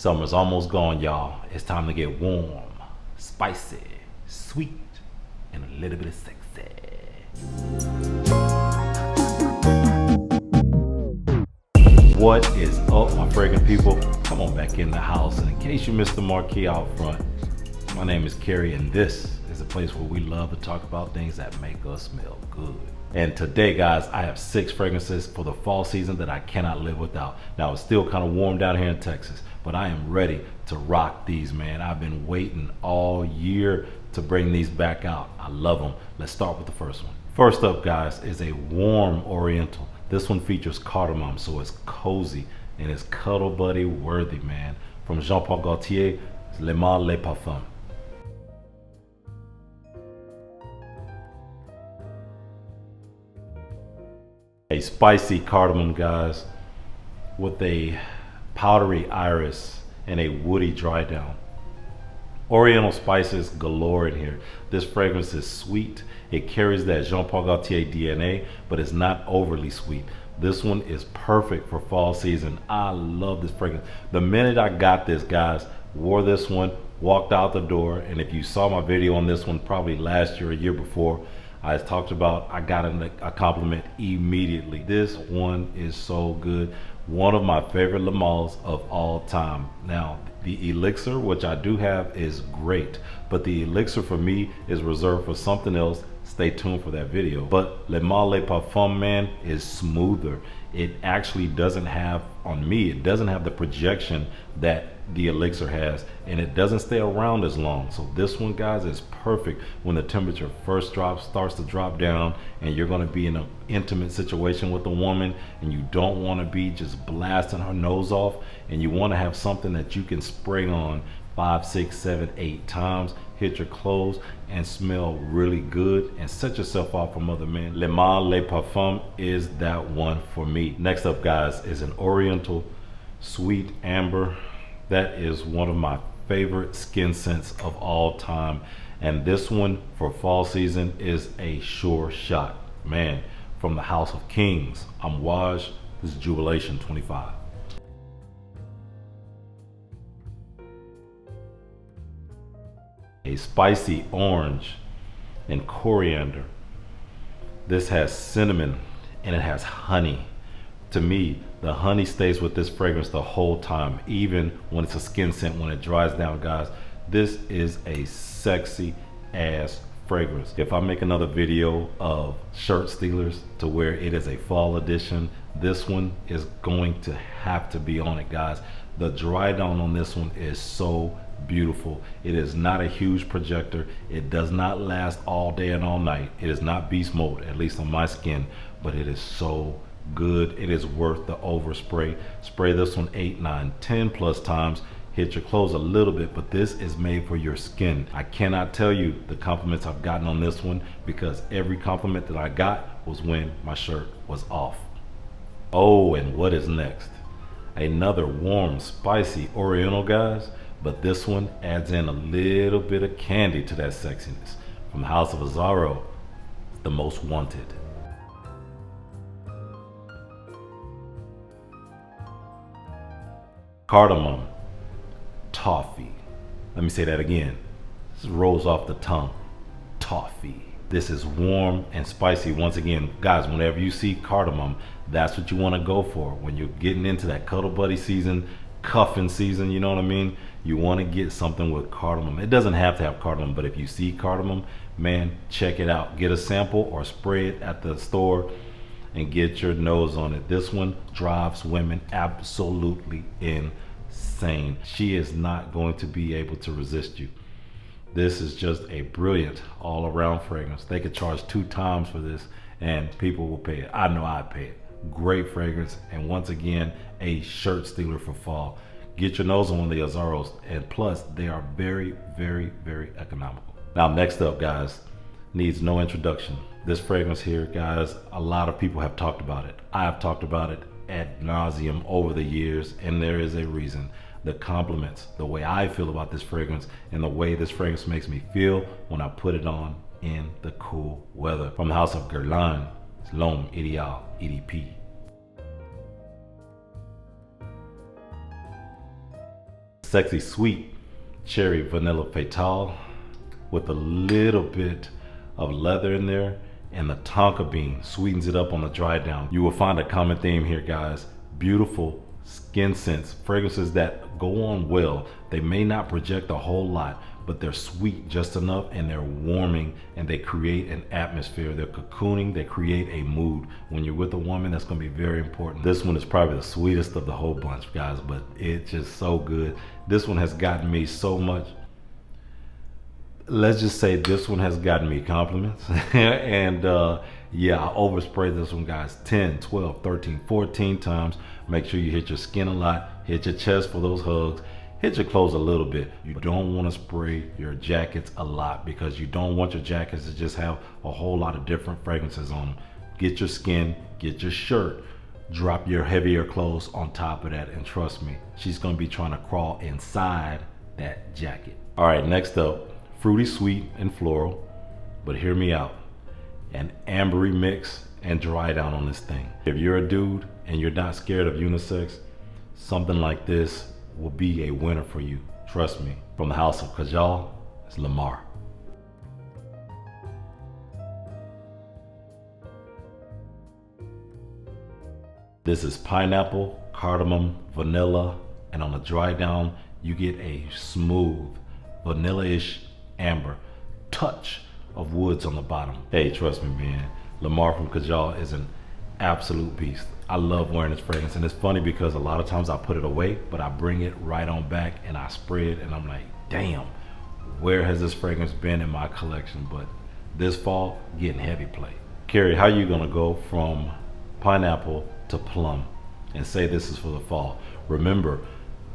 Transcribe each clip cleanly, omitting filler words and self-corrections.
Summer's almost gone, y'all. It's time to get warm, spicy, sweet, and a little bit of sexy. What is up, my fragrant people? Come on back in the house. And in case you missed the marquee out front, my name is Kerry, and this is a place where we love to talk about things that make us smell good. And today, guys, I have 6 fragrances for the fall season that I cannot live without. Now, it's still kind of warm down here in Texas, but I am ready to rock these, man. I've been waiting all year to bring these back out. I love them. Let's start with the first one. First up, guys, is a warm oriental. This one features cardamom, so it's cozy and it's cuddle buddy worthy, man. From Jean Paul Gaultier, Les Mâles Les Parfums. A spicy cardamom, guys, with a powdery iris and a woody dry down. Oriental spices galore in here. This fragrance is sweet. It carries that Jean Paul Gaultier DNA, but it's not overly sweet. This one is perfect for fall season. I love this fragrance. The minute I got this, guys, wore this one, walked out the door, and if you saw my video on this one probably last year or year before, I talked about, I got a compliment immediately. This one is so good. One of my favorite Les Mâles of all time. Now, the elixir, which I do have, is great, but the elixir for me is reserved for something else. Stay tuned for that video. But Les Mâles Les Parfums, man, is smoother. It actually doesn't have, on me, it doesn't have the projection that the elixir has, and it doesn't stay around as long. So this one, guys, is perfect when the temperature first starts to drop down, and you're going to be in an intimate situation with a woman, and you don't want to be just blasting her nose off, and you want to have something that you can spray on 5, 6, 7, 8 times, hit your clothes, and smell really good and set yourself off from other men. Les Mâles Les Parfums is that one for me. Next up, guys, is an oriental sweet amber. That is one of my favorite skin scents of all time, and this one for fall season is a sure shot, man. From the House of Kings, Amouage, this is Jubilation 25. A spicy orange and coriander. This has cinnamon and it has honey. To me, the honey stays with this fragrance the whole time, even when it's a skin scent. When it dries down, guys, this is a sexy ass fragrance. If I make another video of shirt stealers to where it is a fall edition, this one is going to have to be on it, guys. The dry down on this one is so beautiful. It is not a huge projector. It does not last all day and all night. It is not beast mode, at least on my skin, but it is so good. It is worth the overspray. Spray this one 8, 9, 10 plus times. Hit your clothes a little bit, but this is made for your skin. I cannot tell you the compliments I've gotten on this one, because every compliment that I got was when my shirt was off. Oh, and what is next? Another warm, spicy oriental, guys, but this one adds in a little bit of candy to that sexiness. From the House of Azzaro, The Most Wanted. Cardamom, toffee. Let me say that again. This rolls off the tongue. Toffee. This is warm and spicy. Once again, guys, whenever you see cardamom, that's what you want to go for. When you're getting into that cuddle buddy season, cuffing season, you know what I mean? You want to get something with cardamom. It doesn't have to have cardamom, but if you see cardamom, man, check it out. Get a sample or spray it at the store and get your nose on it. This one drives women absolutely insane. She is not going to be able to resist you. This is just a brilliant all-around fragrance. They could charge 2 times for this and people will pay it. I know I'd pay it. Great fragrance, and once again, a shirt stealer for fall. Get your nose on one of the Azzaros, and plus they are very, very, very economical. Now, next up, guys, needs no introduction. This fragrance here, guys, a lot of people have talked about it. I have talked about it ad nauseum over the years, and there is a reason. The compliments, the way I feel about this fragrance, and the way this fragrance makes me feel when I put it on in the cool weather. From the House of Guerlain, it's L'Homme Idéal, EDP. sexy sweet cherry vanilla fatale with a little bit of leather in there, and the tonka bean sweetens it up on the dry down. You will find a common theme here, guys. Beautiful skin scents, fragrances that go on well. They may not project a whole lot, but they're sweet just enough, and they're warming, and they create an atmosphere. They're cocooning, they create a mood. When you're with a woman, that's gonna be very important. This one is probably the sweetest of the whole bunch, guys, but it's just so good. This one has gotten me so much. Let's just say this one has gotten me compliments. And yeah, I overspray this one, guys, 10, 12, 13, 14 times. Make sure you hit your skin a lot, hit your chest for those hugs, hit your clothes a little bit. You don't want to spray your jackets a lot, because you don't want your jackets to just have a whole lot of different fragrances on them. Get your skin, get your shirt, drop your heavier clothes on top of that, and trust me, she's gonna be trying to crawl inside that jacket. All right, next up, fruity sweet and floral, but hear me out, an ambery mix and dry down on this thing. If you're a dude and you're not scared of unisex, something like this will be a winner for you. Trust me. From the house of Kajal, it's Lamar. This is pineapple, cardamom, vanilla, and on the dry down, you get a smooth, vanilla-ish amber, touch of woods on the bottom. Hey, trust me, man, Lamar from Kajal is an absolute beast. I love wearing this fragrance, and it's funny because a lot of times I put it away, but I bring it right on back and I spray it, and I'm like, damn, where has this fragrance been in my collection? But this fall, getting heavy play. Kerry, how you gonna go from pineapple to plum and say this is for the fall? Remember,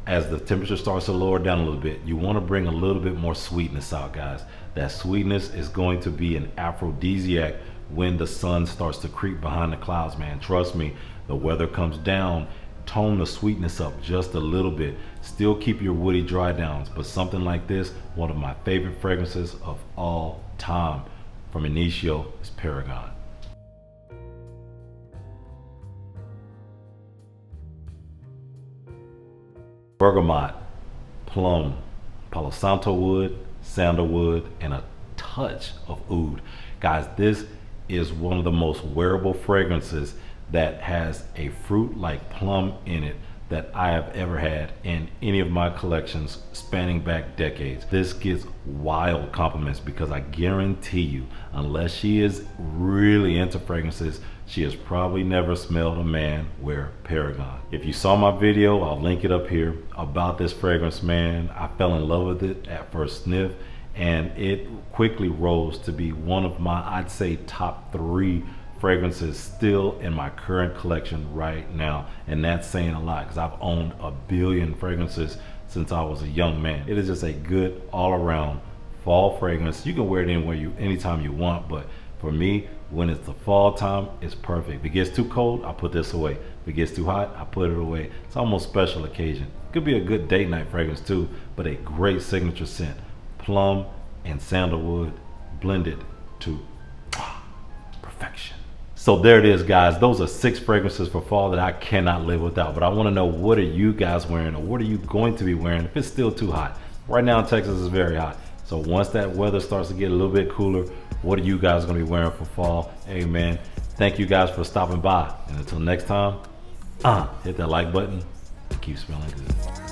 as the temperature starts to lower down a little bit, you want to bring a little bit more sweetness out, guys. That sweetness is going to be an aphrodisiac when the sun starts to creep behind the clouds, man. Trust me, the weather comes down, tone the sweetness up just a little bit. Still keep your woody dry downs, but something like this, one of my favorite fragrances of all time from Initio, is Paragon. Bergamot, plum, Palo Santo wood, sandalwood, and a touch of oud. Guys, this is one of the most wearable fragrances that has a fruit like plum in it that I have ever had in any of my collections spanning back decades. This gets wild compliments because I guarantee you, unless she is really into fragrances, she has probably never smelled a man wear Paragon. If you saw my video, I'll link it up here, about this fragrance, man. I fell in love with it at first sniff, and it quickly rose to be one of my, I'd say, top 3 fragrances still in my current collection right now. And that's saying a lot, because I've owned a billion fragrances since I was a young man. It is just a good all-around fall fragrance. You can wear it anytime you want, but for me, when it's the fall time, it's perfect. If it gets too cold, I put this away. If it gets too hot, I put it away. It's almost special occasion. Could be a good date night fragrance too, but a great signature scent. Plum and sandalwood blended to perfection. So there it is, guys. Those are 6 fragrances for fall that I cannot live without. But I want to know, what are you guys wearing, or what are you going to be wearing if it's still too hot? Right now in Texas, it's very hot. So once that weather starts to get a little bit cooler, what are you guys going to be wearing for fall? Hey, man, thank you guys for stopping by. And until next time, hit that like button and keep smelling good.